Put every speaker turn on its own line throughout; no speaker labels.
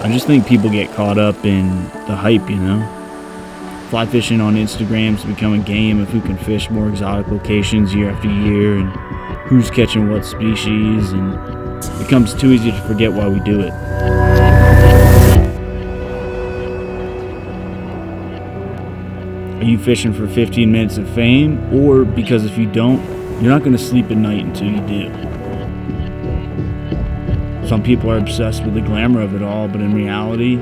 I just think people get caught up in the hype, Fly fishing on Instagram's become a game of who can fish more exotic locations year after year and who's catching what species, and it becomes too easy to forget why we do it. Are you fishing for 15 minutes of fame, or because if you don't, you're not going to sleep at night until you do? Some people are obsessed with the glamour of it all, but in reality,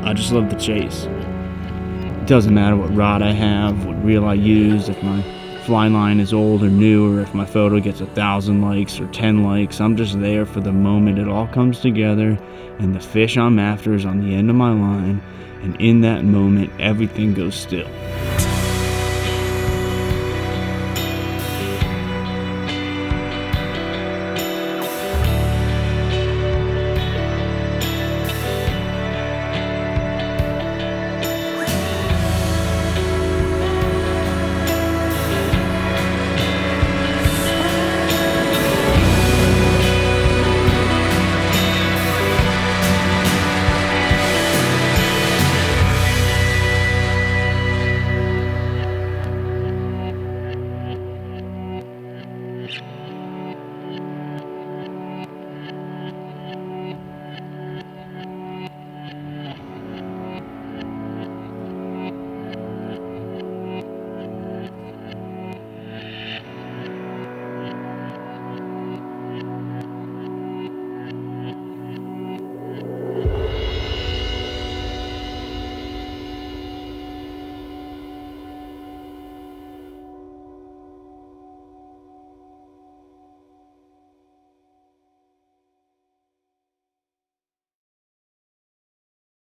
I just love the chase. It doesn't matter what rod I have, what reel I use, if my fly line is old or new, or if my photo gets 1,000 likes or 10 likes. I'm just there for the moment it all comes together and the fish I'm after is on the end of my line, and in that moment everything goes still.